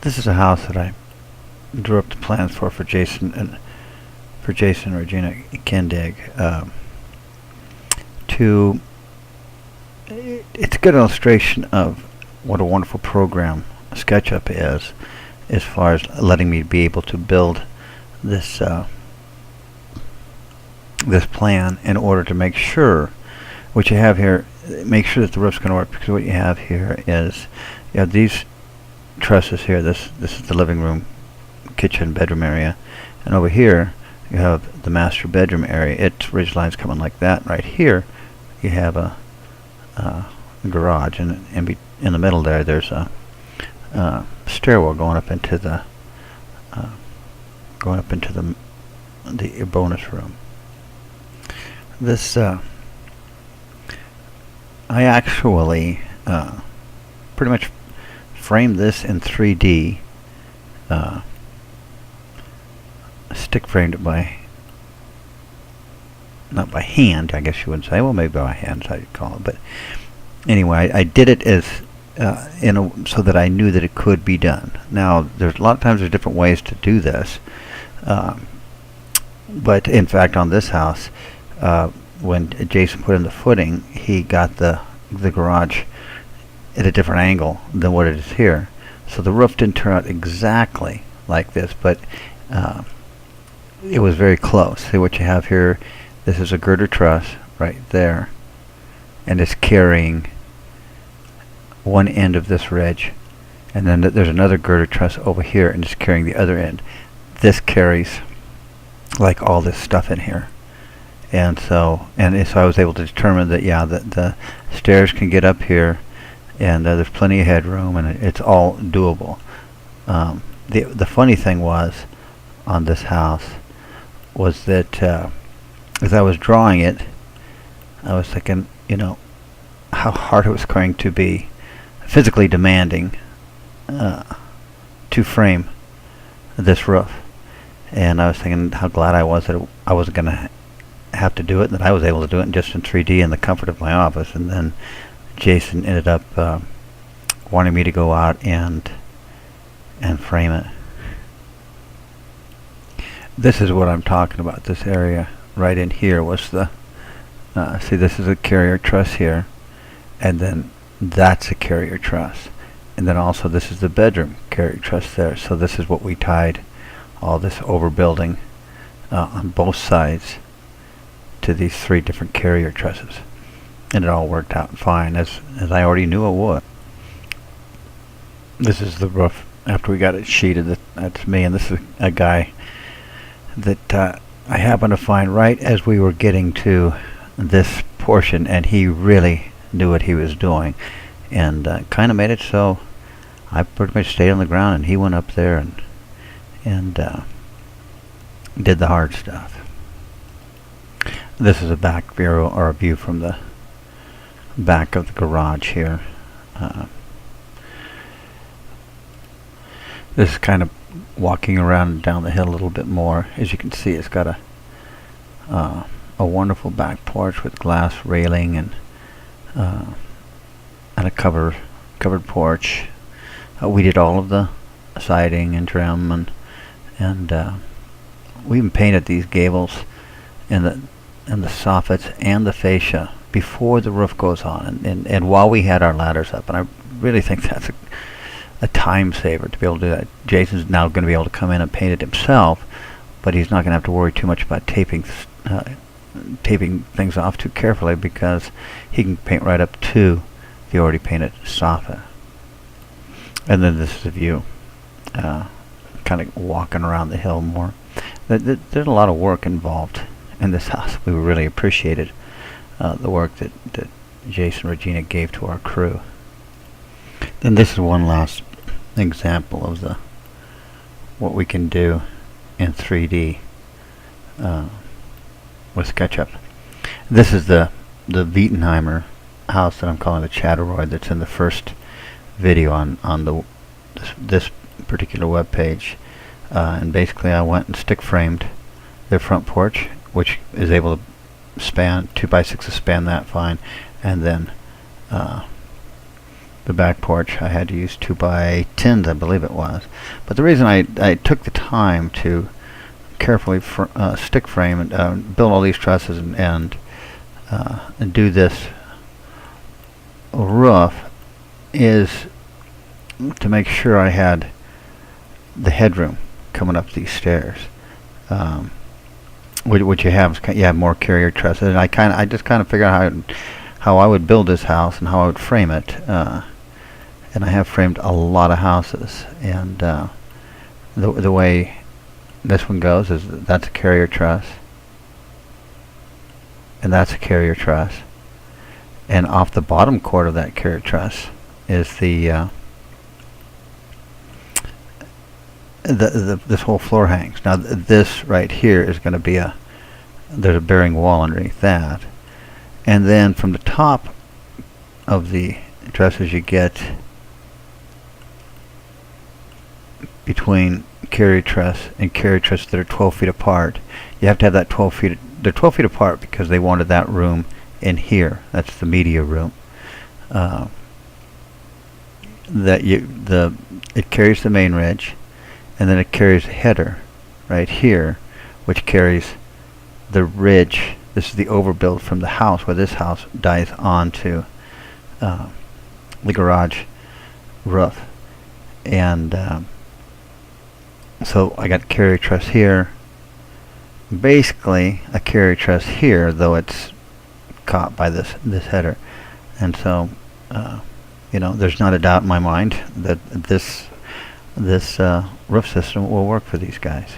This is a house that I drew up the plans for Jason and Regina Kendig. To It's a good illustration of what a wonderful program SketchUp is, as far as letting me be able to build this this plan in order to make sure what you have here, make sure that the roof's going to work, because what you have here is you have these trusses here. This is the living room, kitchen, bedroom area, and over here you have the master bedroom area. Its ridge lines coming like that. Right here you have a garage, and in the middle there's a stairwell going up into the bonus room. This I actually pretty much framed this in 3D. Stick framed it not by hand, I guess you would say. Well, maybe by hand, so I'd call it. But anyway, I did it as so that I knew that it could be done. Now, there's a lot of times there's different ways to do this. But in fact, on this house, when Jason put in the footing, he got the garage at a different angle than what it is here. So the roof didn't turn out exactly like this, but it was very close. See what you have here? This is a girder truss right there, and it's carrying one end of this ridge, and then there's another girder truss over here, and it's carrying the other end. This carries like all this stuff in here, and so I was able to determine that the stairs can get up here, and there's plenty of headroom, and it's all doable. The funny thing was on this house was that as I was drawing it, I was thinking, how hard it was going to be, physically demanding, to frame this roof. And I was thinking how glad I was that I wasn't going to have to do it, and that I was able to do it just in 3D in the comfort of my office. And then Jason ended up wanting me to go out and frame it. This is what I'm talking about. This area right in here was the see, this is a carrier truss here, and then that's a carrier truss, and then also this is the bedroom carrier truss there. So this is what we tied all this overbuilding on both sides to these 3 different carrier trusses, and it all worked out fine, as I already knew it would. This is the roof after we got it sheeted. That's me, and this is a guy that I happened to find right as we were getting to this portion, and he really knew what he was doing, and kind of made it so I pretty much stayed on the ground, and he went up there and did the hard stuff. This is a back view, or a view from the back of the garage here. This is kind of walking around down the hill a little bit more. As you can see, it's got a wonderful back porch with glass railing and a covered porch. We did all of the siding and trim, and we even painted these gables and the soffits and the fascia before the roof goes on, and while we had our ladders up. And I really think that's a time saver to be able to do that. Jason's now going to be able to come in and paint it himself, but he's not going to have to worry too much about taping things off too carefully, because he can paint right up to the already painted soffit. And then this is the view, kind of walking around the hill more. There's a lot of work involved in this house. We really appreciated the work that Jason and Regina gave to our crew. Then this is one last example of what we can do in 3D with SketchUp. This is the Wittenheimer house that I'm calling the Chatteroid, that's in the first video on this particular web page. And basically I went and stick framed their front porch, which is able to span 2x6 to span that fine, and then the back porch, I had to use 2x10s, I believe it was. But the reason I took the time to carefully stick frame and build all these trusses and do this roof is to make sure I had the headroom coming up these stairs. What you have is you have more carrier trusses, and I just kind of figured out how I would build this house and how I would frame it. And I have framed a lot of houses, and the way this one goes is that's a carrier truss, and that's a carrier truss, and off the bottom quarter of that carrier truss is this whole floor hangs. Now this right here is going to be there's a bearing wall underneath that, and then from the top of the trusses you get between carrier truss and carrier truss that are 12 feet apart. You have to have that 12 feet. They're 12 feet apart because they wanted that room in here. That's the media room. It carries the main ridge, and then it carries a header right here, which carries the ridge. This is the overbuild from the house, where this house dies onto the garage roof. And so I got carrier truss here, basically a carrier truss here, though it's caught by this header. And so there's not a doubt in my mind that this roof system will work for these guys.